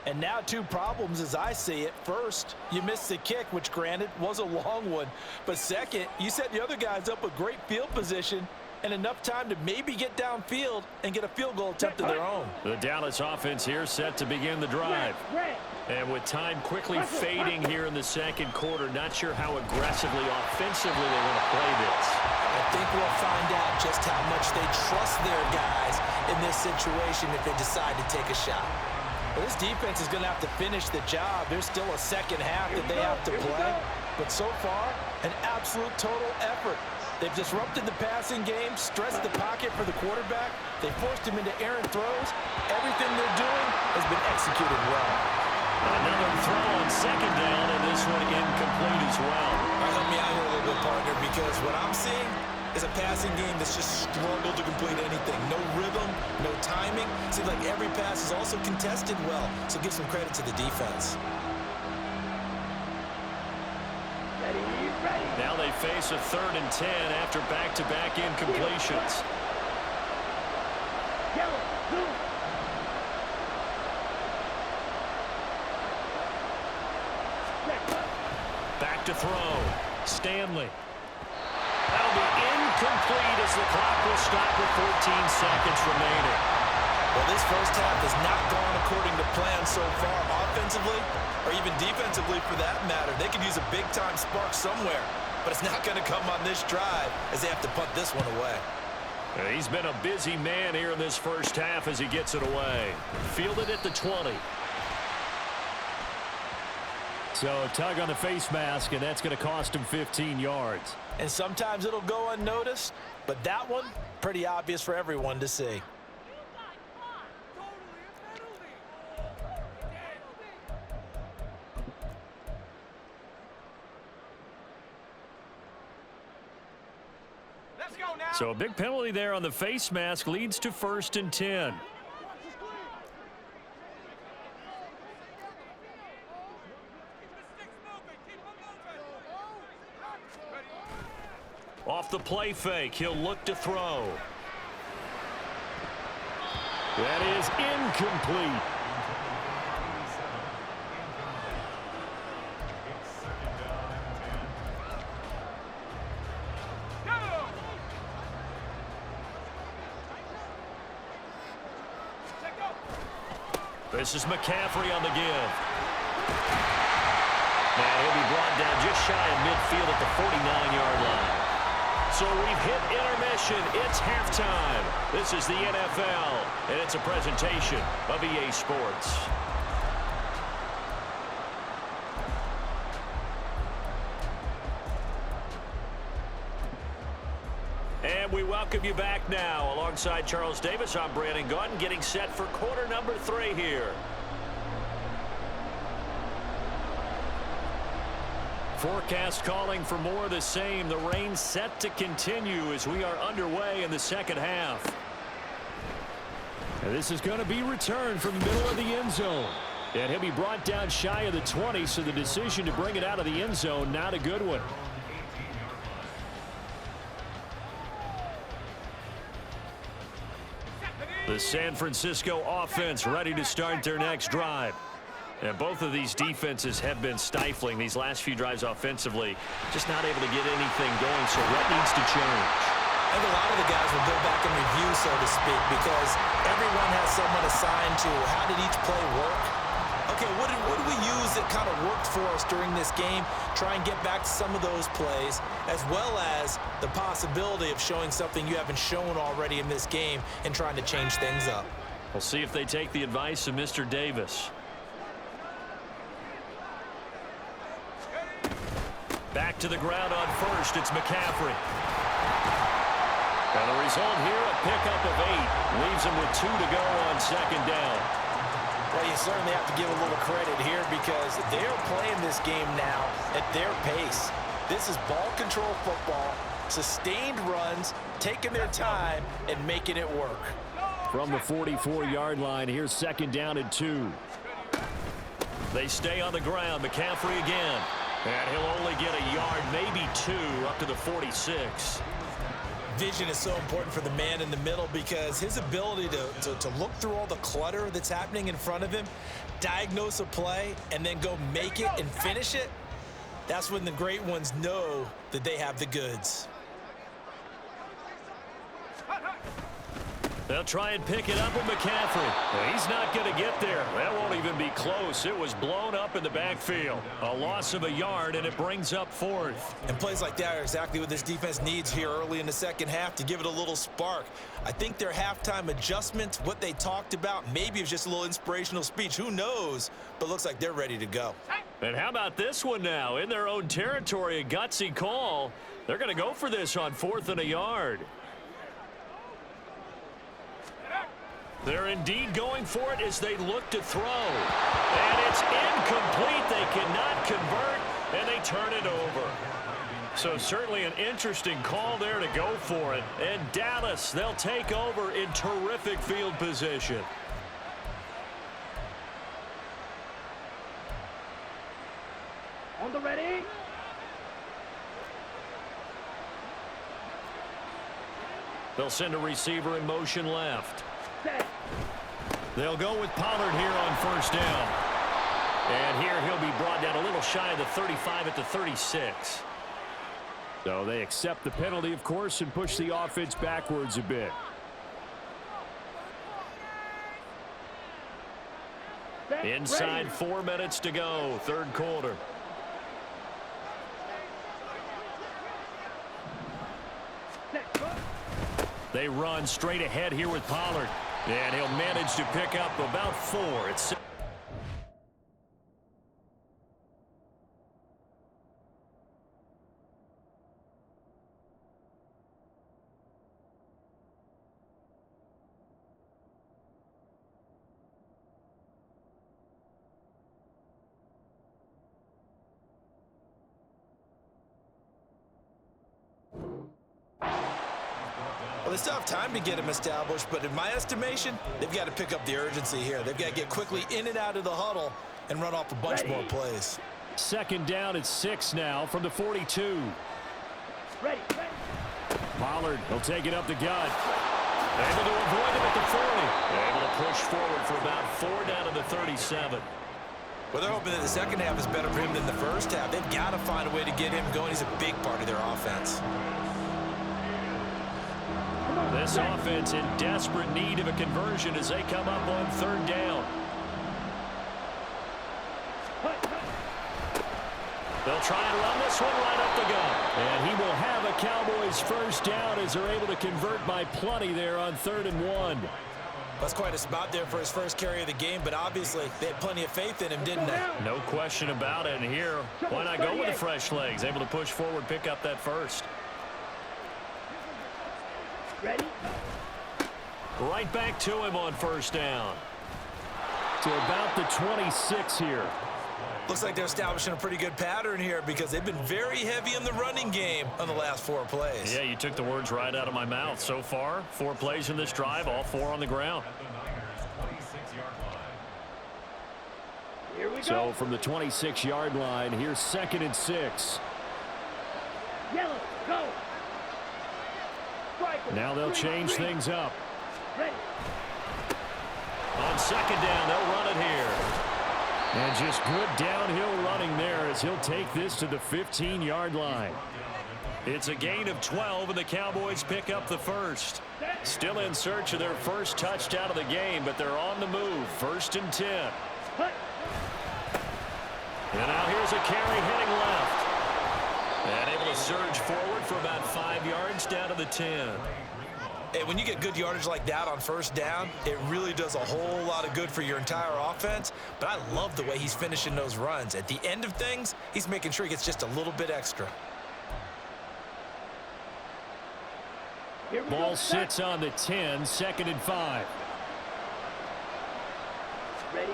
And now 2 problems as I see it. First, you missed the kick, which granted was a long one. But second, you set the other guys up with great field position and enough time to maybe get downfield and get a field goal attempt of their own. The Dallas offense here set to begin the drive. And with time quickly fading here in the 2nd quarter, not sure how aggressively, offensively they want to play this. I think we'll find out just how much they trust their guys in this situation if they decide to take a shot. Well, this defense is going to have to finish the job. There's still a 2nd half that they have to play. But so far, an absolute total effort. They've disrupted the passing game, stressed the pocket for the quarterback. They forced him into errant throws. Everything they're doing has been executed well. Another throw on 2nd down, and this one incomplete as well. Help me out here a little bit, partner, because what I'm seeing is a passing game that's just struggled to complete anything. No rhythm, no timing. Seems like every pass is also contested well, so give some credit to the defense. Now they face a 3rd and 10 after back-to-back incompletions. Back to throw. Stanley. That'll be incomplete as the clock will stop with 14 seconds remaining. Well, this first half has not gone according to plan so far offensively, or even defensively for that matter. They could use a big-time spark somewhere, but it's not going to come on this drive as they have to punt this one away. He's been a busy man here in this first half as he gets it away. Fielded at the 20. So a tug on the face mask, and that's going to cost him 15 yards. And sometimes it'll go unnoticed, but that one, pretty obvious for everyone to see. So a big penalty there on the face mask leads to 1st and 10. Off the play fake, he'll look to throw. That is incomplete. This is McCaffrey on the give. And he'll be brought down just shy of midfield at the 49-yard line. So we've hit intermission. It's halftime. This is the NFL, and it's a presentation of EA Sports. And we welcome you back now. Alongside Charles Davis, I'm Brandon Gaudin, getting set for quarter number 3 here. Forecast calling for more of the same. The rain set to continue as we are underway in the second half. And this is going to be returned from the middle of the end zone. And he'll be brought down shy of the 20, so the decision to bring it out of the end zone, not a good one. The San Francisco offense ready to start their next drive. And both of these defenses have been stifling these last few drives offensively. Just not able to get anything going, so what needs to change? I think a lot of the guys will go back and review, so to speak, because everyone has someone assigned to how did each play work. Okay, what did we use that kind of worked for us during this game? Try and get back to some of those plays, as well as the possibility of showing something you haven't shown already in this game and trying to change things up. We'll see if they take the advice of Mr. Davis. Back to the ground on first, it's McCaffrey. And the result here, a pickup of 8. Leaves him with 2 to go on second down. Well, you certainly have to give a little credit here because they're playing this game now at their pace. This is ball control football, sustained runs, taking their time and making it work. From the 44-yard line, here's second down and 2. They stay on the ground. McCaffrey again. And he'll only get a yard, maybe 2, up to the 46. Vision is so important for the man in the middle because his ability to look through all the clutter that's happening in front of him, diagnose a play, and then go make it and finish it, that's when the great ones know that they have the goods. They'll try and pick it up with McCaffrey. He's not going to get there. That won't even be close. It was blown up in the backfield. A loss of a yard, and it brings up 4th. And plays like that are exactly what this defense needs here early in the second half to give it a little spark. I think their halftime adjustments, what they talked about, maybe it was just a little inspirational speech. Who knows? But looks like they're ready to go. And how about this one now? In their own territory, a gutsy call. They're going to go for this on 4th and a yard. They're indeed going for it as they look to throw. And it's incomplete. They cannot convert, and they turn it over. So certainly an interesting call there to go for it. And Dallas, they'll take over in terrific field position. On the ready. They'll send a receiver in motion left. Set. They'll go with Pollard here on first down. And here he'll be brought down a little shy of the 35 at the 36. So they accept the penalty, of course, and push the offense backwards a bit. Inside 4 minutes to go, third quarter. They run straight ahead here with Pollard. And he'll manage to pick up about 4. It's Well, they still have time to get him established, but in my estimation, they've got to pick up the urgency here. They've got to get quickly in and out of the huddle and run off a bunch more plays. Second down at 6 now from the 42. Ready. Pollard, he'll take it up the gut. able to avoid him at the 40. Able to push forward for about 4 down to the 37. Well, they're hoping that the second half is better for him than the first half. They've got to find a way to get him going. He's a big part of their offense. This offense in desperate need of a conversion as they come up on third down. They'll try and run this one right up the gut. And he will have a Cowboys first down as they're able to convert by plenty there on 3rd and 1. That's quite a spot there for his first carry of the game, but obviously they had plenty of faith in him, didn't they? No question about it. And here, why not go with the fresh legs? Able to push forward, pick up that first. Ready. Right back to him on first down. To about the 26 here. Looks like they're establishing a pretty good pattern here because they've been very heavy in the running game on the last 4 plays. Yeah, you took the words right out of my mouth. So far, 4 plays in this drive, all 4 on the ground. Here we go. So from the 26-yard line, here's 2nd and 6. Yellow, go. Now they'll change things up. Ready. On second down, they'll run it here. And just good downhill running there as he'll take this to the 15-yard line. It's a gain of 12, and the Cowboys pick up the first. Still in search of their first touchdown of the game, but they're on the move. 1st and 10. And now here's a carry heading left. And able to surge forward for about 5 yards down to the 10. Hey, when you get good yardage like that on first down, it really does a whole lot of good for your entire offense. But I love the way he's finishing those runs. At the end of things, he's making sure he gets just a little bit extra. Ball sits on the 10, 2nd and 5. Ready.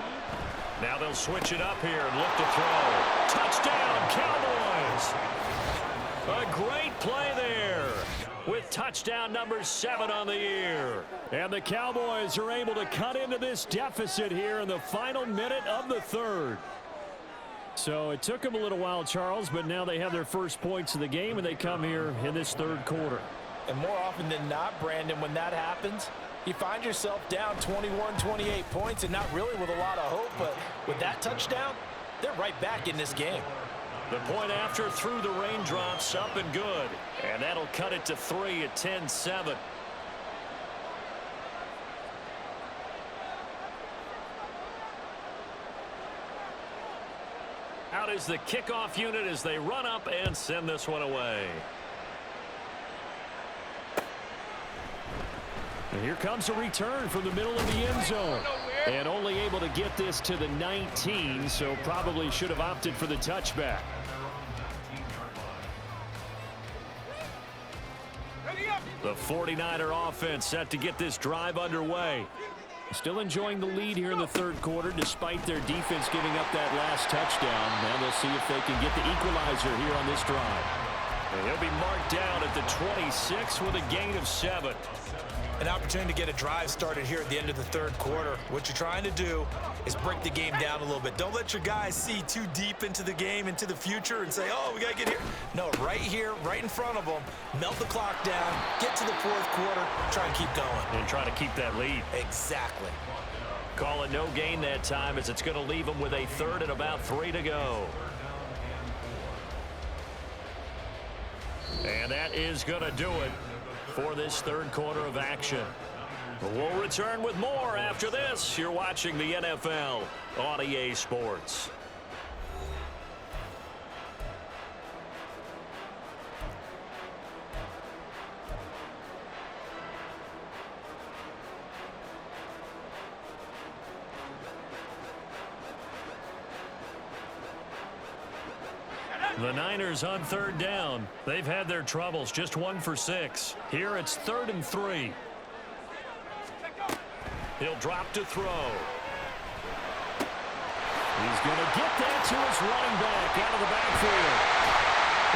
Now they'll switch it up here and look to throw. Touchdown, Cowboys! A great play there with touchdown number 7 on the year. And the Cowboys are able to cut into this deficit here in the final minute of the 3rd. So it took them a little while, Charles, but now they have their first points of the game, and they come here in this 3rd quarter. And more often than not, Brandon, when that happens, you find yourself down 21, 28 points and not really with a lot of hope, but with that touchdown, they're right back in this game. The point after through the raindrops, up and good. And that'll cut it to 3 at 10-7. Out is the kickoff unit as they run up and send this one away. And here comes a return from the middle of the end zone. And only able to get this to the 19, so probably should have opted for the touchback. The 49er offense set to get this drive underway. Still enjoying the lead here in the 3rd quarter despite their defense giving up that last touchdown. Now they'll see if they can get the equalizer here on this drive. And he'll be marked down at the 26 with a gain of 7. An opportunity to get a drive started here at the end of the third quarter. What you're trying to do is break the game down a little bit. Don't let your guys see too deep into the game, into the future, and say, oh, we got to get here. No, right here, right in front of them, melt the clock down, get to the fourth quarter, try and keep going. And try to keep that lead. Exactly. Call it no gain that time as it's going to leave them with a third and about 3 to go. And that is going to do it for this third quarter of action. We'll return with more after this. You're watching the NFL on EA Sports. The Niners on third down. They've had their troubles, just 1 for 6. Here it's 3rd and 3. He'll drop to throw. He's going to get that to his running back out of the backfield.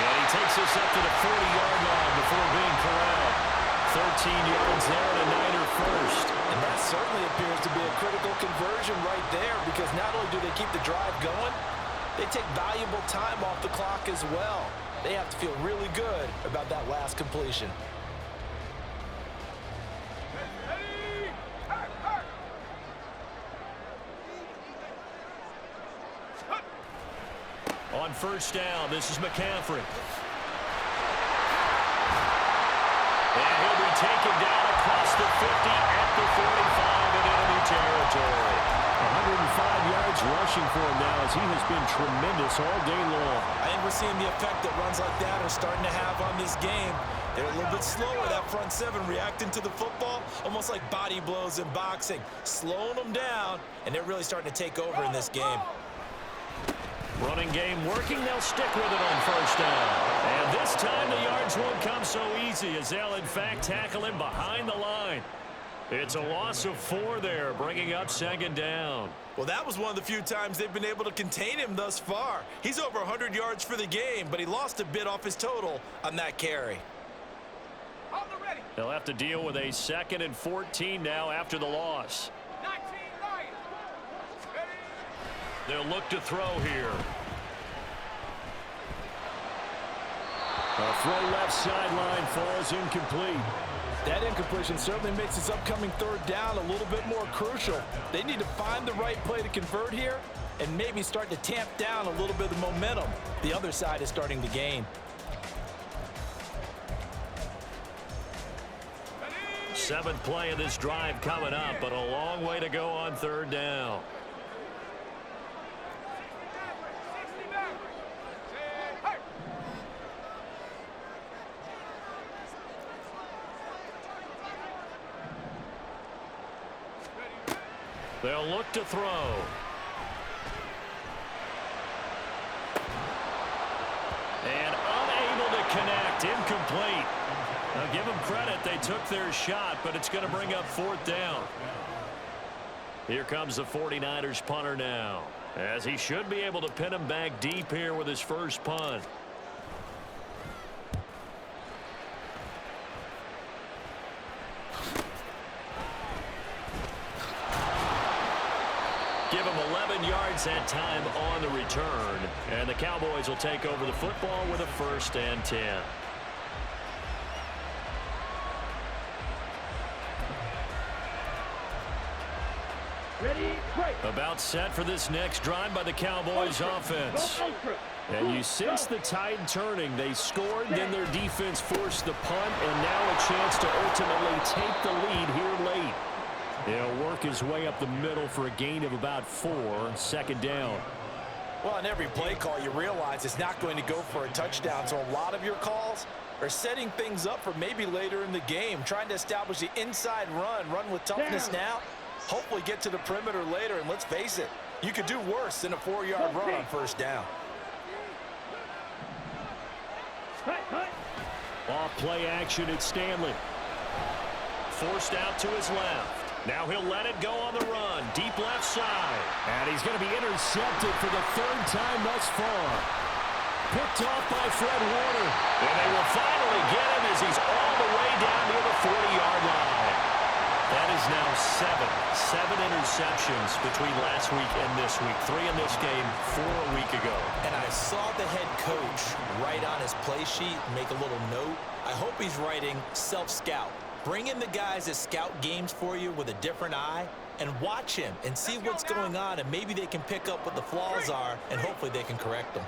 And he takes us up to the 40-yard line before being corralled. 13 yards there and a Niner first. And that certainly appears to be a critical conversion right there, because not only do they keep the drive going, they take valuable time off the clock as well. They have to feel really good about that last completion. On first down, this is McCaffrey. And he'll be taken down across the 50 at the 45 in enemy territory. 105 yards rushing for him now, as he has been tremendous all day long. I think we're seeing the effect that runs like that are starting to have on this game. They're a little bit slower, that front seven, reacting to the football, almost like body blows in boxing, slowing them down, and they're really starting to take over in this game. Running game working, they'll stick with it on first down. And this time the yards won't come so easy, as they'll in fact tackle him behind the line. It's a loss of 4 there, bringing up 2nd down. Well, that was one of the few times they've been able to contain him thus far. He's over 100 yards for the game, but he lost a bit off his total on that carry. They'll have to deal with a 2nd and 14 now after the loss. They'll look to throw here. A throw left sideline falls incomplete. That incompletion certainly makes this upcoming third down a little bit more crucial. They need to find the right play to convert here and maybe start to tamp down a little bit of momentum. The other side is starting to gain. Seventh play of this drive coming up, but a long way to go on third down. They'll look to throw. And unable to connect. Incomplete. Now give them credit. They took their shot, but it's going to bring up 4th down. Here comes the 49ers punter now, as he should be able to pin him back deep here with his first punt. Give him 11 yards that time on the return. And the Cowboys will take over the football with a 1st and 10. Ready, break. About set for this next drive by the Cowboys offense. And you sense the tide turning. They scored, then their defense forced the punt, and now a chance to ultimately take the lead here late. He'll work his way up the middle for a gain of about 4, 2nd down. Well, on every play call, you realize it's not going to go for a touchdown, so a lot of your calls are setting things up for maybe later in the game, trying to establish the inside run with toughness now, hopefully get to the perimeter later, and let's face it, you could do worse than a 4-yard run on first down. Off play action at Stanley. Forced out to his left. Now he'll let it go on the run. Deep left side. And he's going to be intercepted for the 3rd time thus far. Picked off by Fred Warner. And they will finally get him as he's all the way down near the 40-yard line. That is now seven interceptions between last week and this week. 3 in this game, 4 a week ago. And I saw the head coach write on his play sheet, make a little note. I hope he's writing self-scout. Bring in the guys that scout games for you with a different eye and watch him and see what's going on, and maybe they can pick up what the flaws are, and hopefully they can correct them.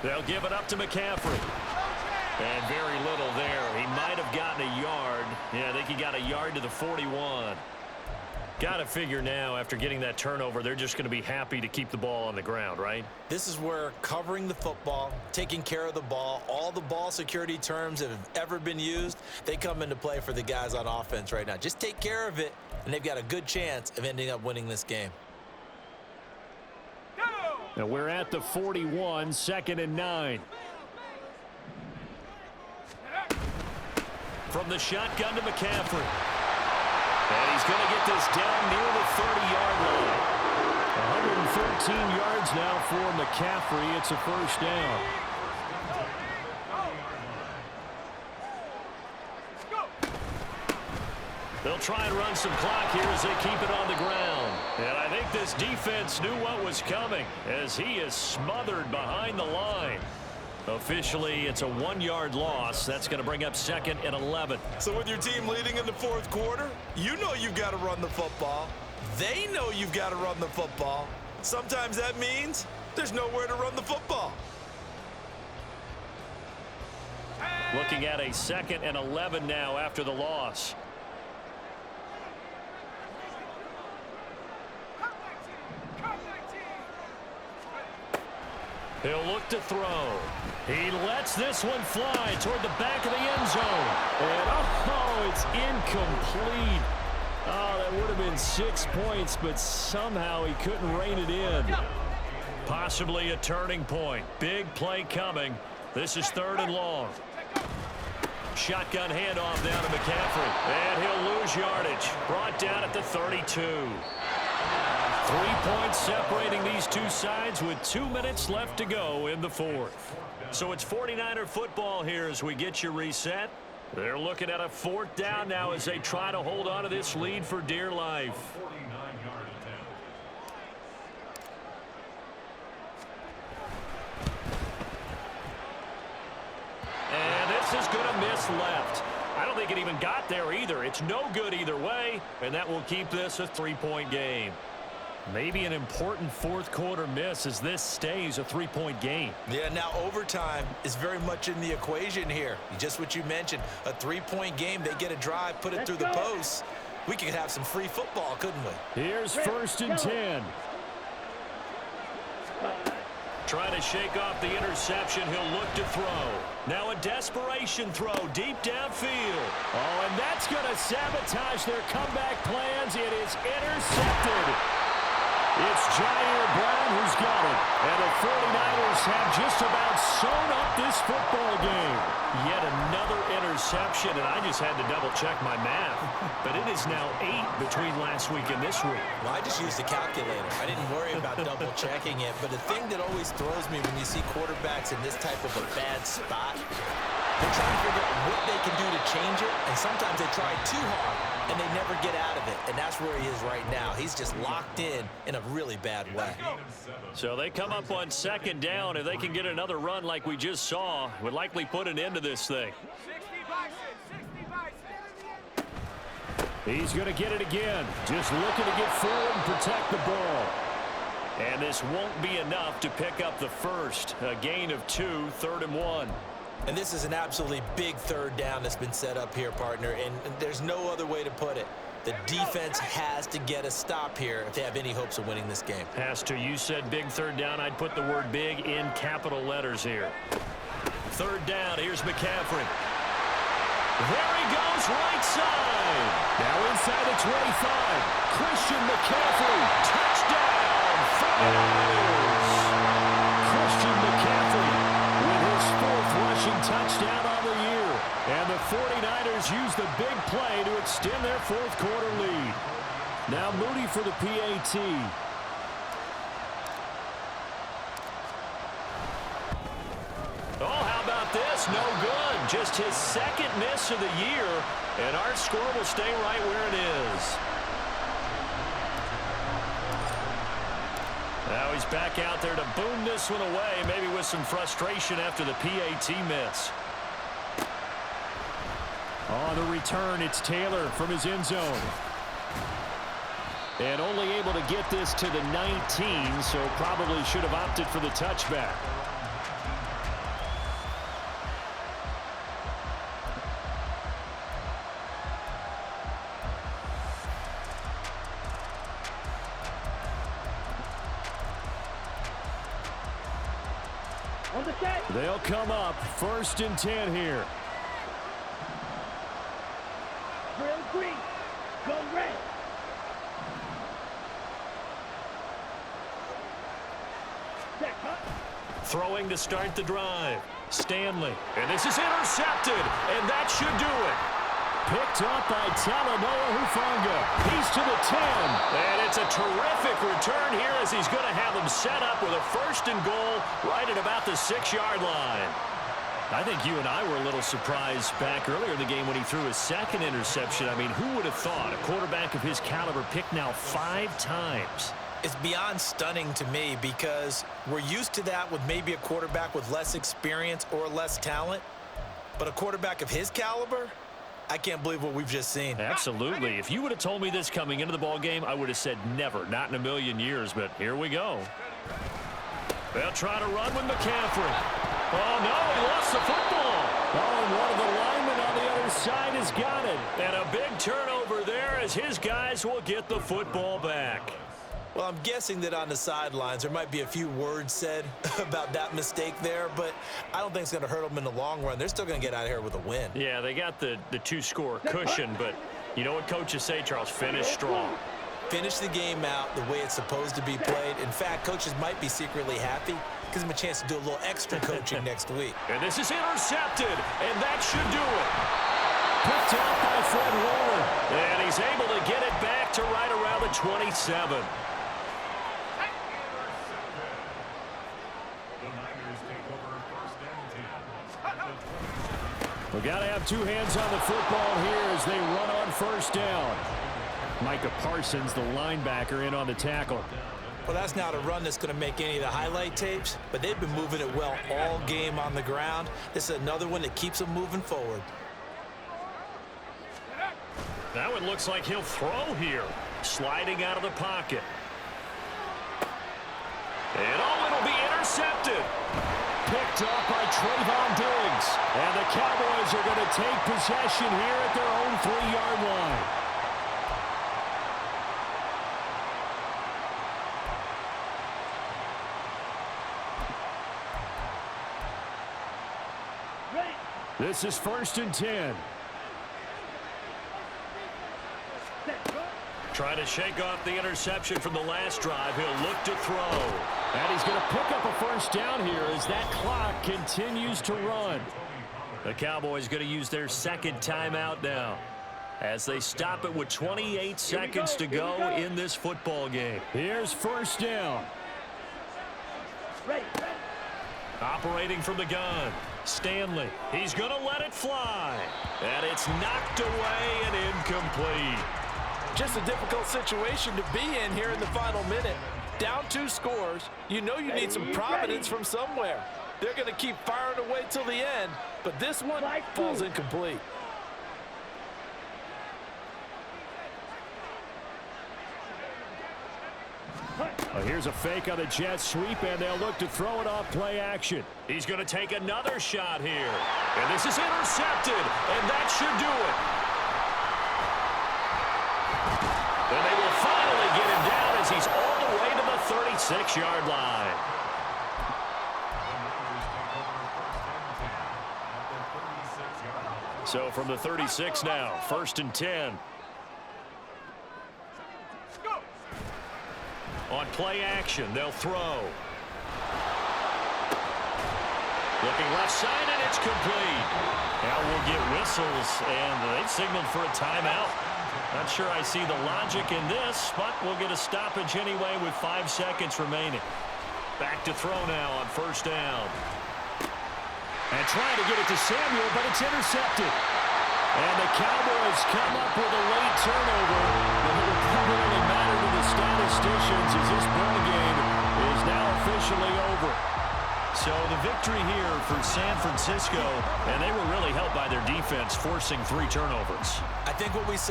They'll give it up to McCaffrey. And very little there. He might have gotten a yard. Yeah, I think he got a yard to the 41. Got to figure now, after getting that turnover, they're just going to be happy to keep the ball on the ground, right? This is where covering the football, taking care of the ball, all the ball security terms that have ever been used, they come into play for the guys on offense right now. Just take care of it, and they've got a good chance of ending up winning this game. Now we're at the 41, 2nd and 9. From the shotgun to McCaffrey. And he's going to get this down near the 30-yard line. 113 yards now for McCaffrey. It's a first down. They'll try and run some clock here as they keep it on the ground. And I think this defense knew what was coming as he is smothered behind the line. Officially, it's a 1-yard loss. That's going to bring up 2nd and 11. So with your team leading in the 4th quarter, you know you've got to run the football. They know you've got to run the football. Sometimes that means there's nowhere to run the football. Looking at a 2nd and 11 now after the loss. He'll look to throw. He lets this one fly toward the back of the end zone. And oh, it's incomplete. Oh, that would have been 6 points, but somehow he couldn't rein it in. Possibly a turning point. Big play coming. This is 3rd and long. Shotgun handoff down to McCaffrey. And he'll lose yardage. Brought down at the 32. 3 points separating these two sides with 2 minutes left to go in the 4th. So it's 49er football here as we get you reset. They're looking at a 4th down now as they try to hold on to this lead for dear life. And this is going to miss left. I don't think it even got there either. It's no good either way, and that will keep this a 3-point game. Maybe an important 4th quarter miss as this stays a 3-point game. Yeah, now overtime is very much in the equation here. Just what you mentioned, a 3-point game. They get a drive, put it through the posts. We could have some free football, couldn't we? Here's 1st and 10. Trying to shake off the interception. He'll look to throw. Now a desperation throw deep downfield. Oh, and that's going to sabotage their comeback plans. It is intercepted. It's Jair Brown who's got it. And the 49ers have just about sewn up this football game. Yet another interception, and I just had to double-check my math. But it is now 8 between last week and this week. Well, I just used a calculator. I didn't worry about double-checking it. But the thing that always throws me when you see quarterbacks in this type of a bad spot, they're trying to figure out what they can do to change it. And sometimes they try too hard, and they never get out of it. And that's where he is right now. He's just locked in a really bad way. So they come up on 2nd down. If they can get another run like we just saw, would likely put an end to this thing. He's going to get it again. Just looking to get forward and protect the ball. And this won't be enough to pick up the first. A gain of 2, 3rd and 1. And this is an absolutely big 3rd down that's been set up here, partner. And there's no other way to put it. The defense has to get a stop here if they have any hopes of winning this game. Has to. You said big 3rd down. I'd put the word big in capital letters here. 3rd down. Here's McCaffrey. There he goes, right side. Now inside the 25. Christian McCaffrey. Touchdown, 49ers. Christian McCaffrey with his 4th rushing touchdown on the year. And the 49ers use the big play to extend their 4th quarter lead. Now Moody for the PAT. pass, no good. Just his second miss of the year, and our score will stay right where it is. Now he's back out there to boom this one away, maybe with some frustration after the PAT miss. On the return, it's Taylor from his end zone. And only able to get this to the 19, so probably should have opted for the touchback. On the set. They'll come up 1st and 10 here. Drill green. Go red. Set, cut. Throwing to start the drive. Stanley. And this is intercepted, and that should do it. Picked up by Talanoa Hufanga. He's to the 10. And it's a terrific return here as he's going to have him set up with a 1st and goal right at about the 6-yard line. I think you and I were a little surprised back earlier in the game when he threw his second interception. I mean, who would have thought a quarterback of his caliber picked now 5 times? It's beyond stunning to me because we're used to that with maybe a quarterback with less experience or less talent. But a quarterback of his caliber, I can't believe what we've just seen. Absolutely. If you would have told me this coming into the ball game, I would have said never, not in a million years. But here we go. They'll try to run with McCaffrey. Oh, no, he lost the football. Oh, and one of the linemen on the other side has got it. And a big turnover there as his guys will get the football back. Well, I'm guessing that on the sidelines there might be a few words said about that mistake there, but I don't think it's going to hurt them in the long run. They're still going to get out of here with a win. Yeah, they got the 2-score cushion, but you know what coaches say, Charles? Finish strong. Finish the game out the way it's supposed to be played. In fact, coaches might be secretly happy. Gives him a chance to do a little extra coaching next week. And this is intercepted, and that should do it. Picked up by Fred Warner. And he's able to get it back to right around the 27. We got to have 2 hands on the football here as they run on 1st down. Micah Parsons, the linebacker, in on the tackle. Well, that's not a run that's going to make any of the highlight tapes, but they've been moving it well all game on the ground. This is another one that keeps them moving forward. Now it looks like he'll throw here. Sliding out of the pocket. And it'll be intercepted. Picked up by Trayvon Diggs. And the Cowboys are going to take possession here at their own 3-yard line. This is 1st and 10. Trying to shake off the interception from the last drive. He'll look to throw. And he's going to pick up a 1st down here as that clock continues to run. The Cowboys going to use their 2nd timeout now as they stop it with 28 seconds to go in this football game. Here's 1st down. Ready. Operating from the gun. Stanley. He's going to let it fly. And it's knocked away and incomplete. Just a difficult situation to be in here in the final minute. Down 2 scores. You know you need some providence from somewhere. They're going to keep firing away till the end, but this one falls incomplete. Well, here's a fake on the jet sweep, and they'll look to throw it off play action. He's going to take another shot here. And this is intercepted, and that should do it. And they will finally get him down as he's all the way to the 36-yard line. So from the 36 now, 1st and 10. On play action, they'll throw. Looking left side, and it's complete. Now we'll get whistles, and they've signaled for a timeout. Not sure I see the logic in this, but we'll get a stoppage anyway with 5 seconds remaining. Back to throw now on 1st down. And trying to get it to Samuel, but it's intercepted. And the Cowboys come up with a late turnover. But it will probably really matter to the statisticians as this ball game is now officially over. So the victory here for San Francisco, and they were really helped by their defense forcing 3 turnovers. I think what we saw